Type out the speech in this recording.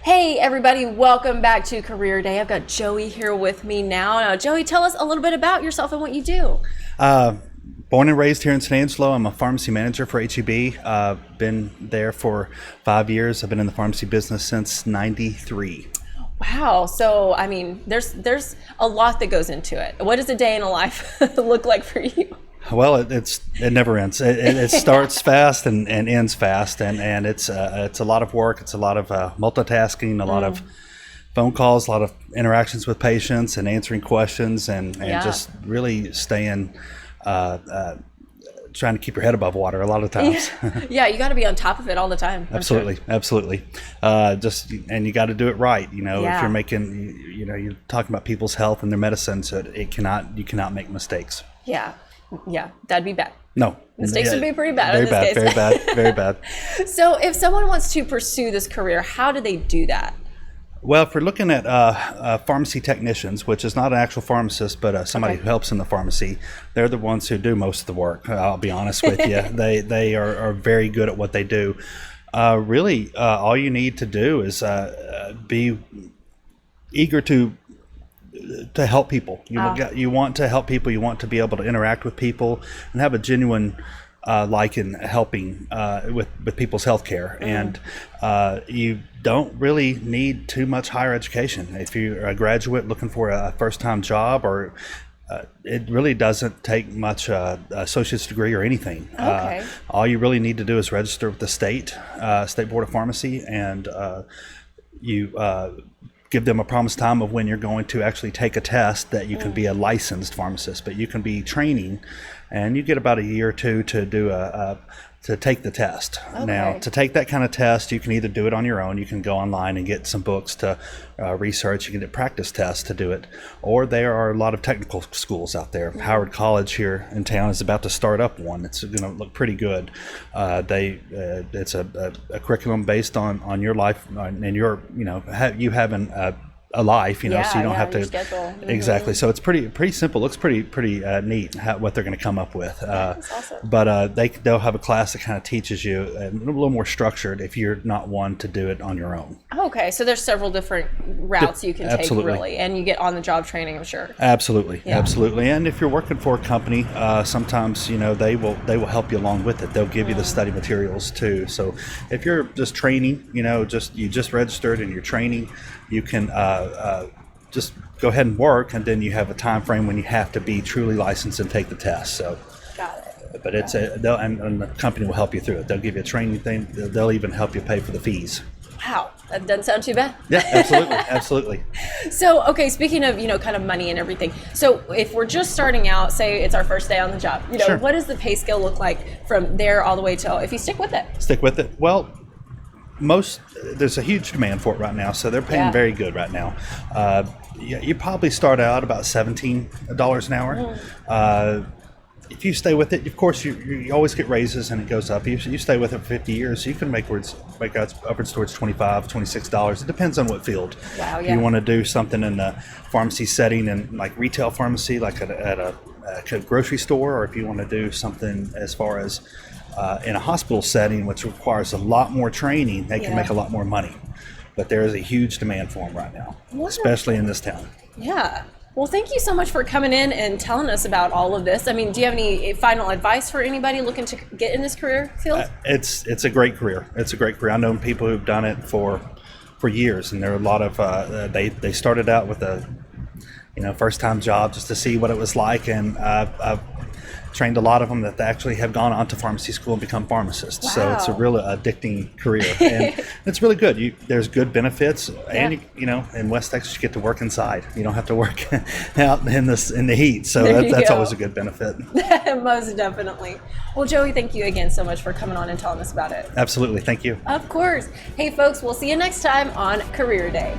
Hey everybody, welcome back to Career Day. I've got Joey here with me now. Now, Joey, tell us a little bit about yourself and what you do. Born and raised here in San Angelo. I'm a pharmacy manager for HEB. Been there for 5 years. I've been in the pharmacy business since '93. Wow. So, I mean, there's a lot that goes into it. What does a day in a life look like for you? Well, it never ends. It starts fast and ends fast, and it's a lot of work. It's a lot of multitasking, a lot of phone calls, a lot of interactions with patients, and answering questions, and just really staying. Trying to keep your head above water a lot of times. Yeah, you got to be on top of it all the time. Absolutely, sure. Absolutely. And you got to do it right. If you're making, you're talking about people's health and their medicine, so you cannot make mistakes. Yeah, that'd be bad. No, mistakes would be pretty bad. Very bad, very bad, very bad. So, if someone wants to pursue this career, how do they do that? Well, if we're looking at pharmacy technicians, which is not an actual pharmacist, but somebody who helps in the pharmacy, they're the ones who do most of the work. I'll be honest with you. They are very good at what they do. Really, all you need to do is be eager to help people. You want to help people. You want to be able to interact with people and have a genuine like in helping with people's health care. And you don't really need too much higher education. If you're a graduate looking for a first-time job, or it really doesn't take much associate's degree or anything. All you really need to do is register with the state board of pharmacy, and you give them a promised time of when you're going to actually take a test that you can be a licensed pharmacist, but you can be training, and you get about a year or two to do to take the test. Now, to take that kind of test, you can either do it on your own. You can go online and get some books to research. You can get practice tests to do it, or there are a lot of technical schools out there. Howard College here in town is about to start up one. It's going to look pretty good. It's a curriculum based on your life and your you having a life, so you don't have to exactly. So it's pretty simple. Looks pretty neat what they're going to come up with. That's awesome. But they'll have a class that kind of teaches you a little more structured if you're not one to do it on your own. Okay, so there's several different routes you can take, really, and you get on the job training, I'm sure. Absolutely. And if you're working for a company, sometimes they will help you along with it. They'll give you the study materials too. So if you're just training, you just registered and you're training, you can just go ahead and work, and then you have a time frame when you have to be truly licensed and take the test. So, got it. But it's and the company will help you through it. They'll give you a training thing. They'll even help you pay for the fees. Wow, that doesn't sound too bad. Yeah, absolutely, absolutely. So, okay, speaking of kind of money and everything. So, if we're just starting out, say it's our first day on the job, Sure. What does the pay scale look like from there all the way to if you stick with it? Stick with it. Well, there's a huge demand for it right now, so they're paying very good right now. You probably start out about $17 an hour. If you stay with it, of course, you always get raises and it goes up. You stay with it for 50 years, so you can make upwards towards $25, $26. It depends on what field. Wow, If you want to do something in the pharmacy setting and like retail pharmacy, like at a grocery store, or if you want to do something as far as in a hospital setting, which requires a lot more training, they can make a lot more money. But there is a huge demand for them right now, especially in this town. Yeah. Well, thank you so much for coming in and telling us about all of this. I mean, do you have any final advice for anybody looking to get in this career field? It's a great career. It's a great career. I know people who've done it for years, and there are a lot of they started out with a first time job just to see what it was like, and I've trained a lot of them that they actually have gone on to pharmacy school and become pharmacists. Wow. So it's a really addicting career, and it's really good. There's good benefits, and in West Texas you get to work inside. You don't have to work out in the heat. So that's always a good benefit. Most definitely. Well, Joey, thank you again so much for coming on and telling us about it. Absolutely, thank you. Of course. Hey, folks, we'll see you next time on Career Day.